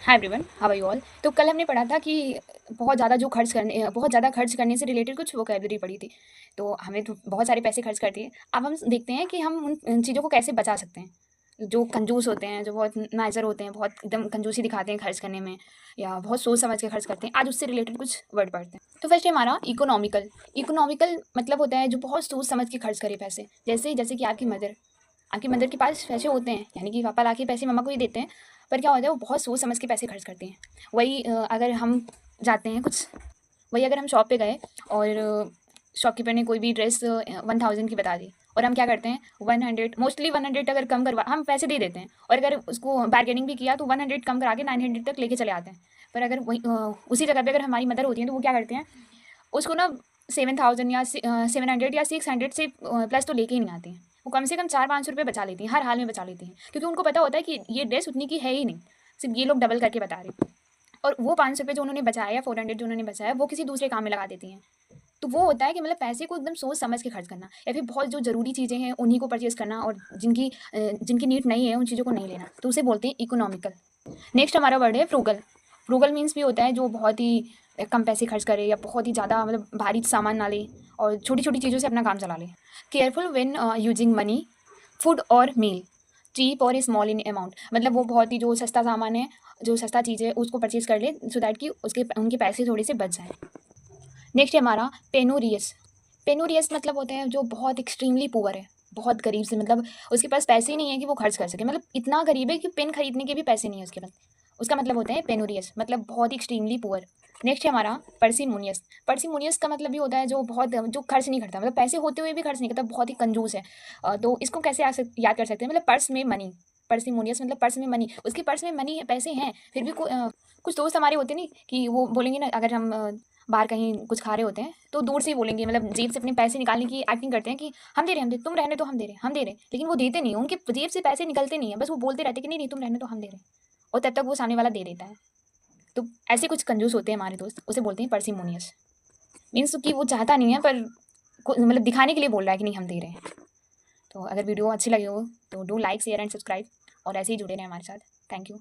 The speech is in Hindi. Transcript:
Hi everyone, how are you all. तो कल हमने पढ़ा था कि बहुत ज़्यादा खर्च करने से रिलेटेड कुछ वोकैब्युलरी पढ़ी थी। तो हमें तो बहुत सारे पैसे खर्च कर दिए। अब हम देखते हैं कि हम उन चीज़ों को कैसे बचा सकते हैं। जो कंजूस होते हैं, जो बहुत नाइज़र होते हैं, बहुत एकदम कंजूसी दिखाते हैं खर्च करने में, या बहुत सोच समझ के खर्च करते हैं। आज उससे रिलेटेड कुछ वर्ड पढ़ते हैं। तो फर्स्ट है हमारा इकोनॉमिकल। इकोनॉमिकल मतलब होता है जो बहुत सोच समझ के खर्च करे पैसे। जैसे जैसे कि आपकी मदर के पास पैसे होते हैं, यानी कि पापा लाके पैसे मम्मा को ही देते हैं। पर क्या होता है, वो बहुत सोच समझ के पैसे खर्च करती हैं। वही अगर हम जाते हैं कुछ वही अगर हम शॉप पे गए और शॉपकीपर ने कोई भी ड्रेस 1000 की बता दी, और हम क्या करते हैं 100, मोस्टली 100 अगर कम करवा हम पैसे दे देते हैं। और अगर उसको बार्गेनिंग भी किया तो 100 कम करा के 900 तक लेके चले आते हैं। पर अगर वही उसी जगह पे अगर हमारी मदर होती हैं तो वो क्या करते हैं, उसको ना 7000 या 700 या 600 से प्लस तो लेके ही नहीं आती हैं। वो कम से कम 400-500 रुपये बचा लेती हैं, हर हाल में बचा लेती हैं, क्योंकि उनको पता होता है कि ये ड्रेस उतनी की है ही नहीं, सिर्फ ये लोग डबल करके बता रहे हैं। और वो 500 रुपये जो उन्होंने बचाया या 400 जो उन्होंने बचाया वो किसी दूसरे काम में लगा देती हैं। तो वो होता है कि मतलब पैसे को एकदम सोच समझ के खर्च करना, या फिर बहुत जो ज़रूरी चीज़ें हैं उन्हीं को परचेज़ करना, और जिनकी नीड नहीं है उन चीज़ों को नहीं लेना, तो उसे बोलते हैं इकोनॉमिकल। नेक्स्ट हमारा वर्ड है फ्रूगल। फ्रूगल मीन्स भी होता है जो बहुत ही कम पैसे खर्च करे, या बहुत ही ज़्यादा मतलब भारी सामान ना ले, और छोटी छोटी चीज़ों से अपना काम चला ले। Careful when using money, food और मील, चीप और स्मॉल इन अमाउंट, मतलब वो बहुत ही जो सस्ता सामान है, जो सस्ता चीज़ है उसको परचेज़ कर ले, सो दैट कि उसके उनके पैसे थोड़े से बच जाएँ। नेक्स्ट है हमारा पेनोरियस। पेनोरियस मतलब होता है जो बहुत एक्सट्रीमली पुअर है, बहुत गरीब से, मतलब उसके पास पैसे ही नहीं है कि वो खर्च कर सके, मतलब इतना गरीब है कि पेन खरीदने के भी पैसे नहीं है उसके पास। उसका मतलब होता है पेनोरियस, मतलब बहुत ही एक्सट्रीमली पुअर। नेक्स्ट है हमारा पर्सिमोनियस। पर्सिमोनियस का मतलब भी होता है जो खर्च नहीं करता, मतलब पैसे होते हुए भी खर्च नहीं करता, बहुत ही कंजूस है। तो इसको कैसे याद कर सकते हैं, मतलब पर्स में मनी। पर्सिमोनियस मतलब पर्स में मनी, उसके पर्स में मनी है, पैसे हैं, फिर भी कुछ दोस्त हमारे होते नहीं कि वो बोलेंगे ना, अगर हम बाहर कहीं कुछ खा रहे होते हैं तो दूर से ही बोलेंगे, मतलब जेब से अपने पैसे निकालने की एक्टिंग करते हैं कि हम दे रहे, तुम रहने तो हम दे रहे, लेकिन वो देते नहीं हैं, उनके जेब से पैसे निकलते नहीं है, बस वो बोलते रहते हैं कि नहीं नहीं तुम रहने तो हम दे रहे, और तब तक वो सामने वाला दे देता है। तो ऐसे कुछ कंजूस होते हैं हमारे दोस्त, उसे बोलते हैं पर्सिमोनियस। मीन्स कि वो चाहता नहीं है, पर मतलब दिखाने के लिए बोल रहा है कि नहीं हम दे रहे हैं। तो अगर वीडियो अच्छी लगी हो तो do like share and subscribe, और ऐसे ही जुड़े रहें हमारे साथ। Thank you.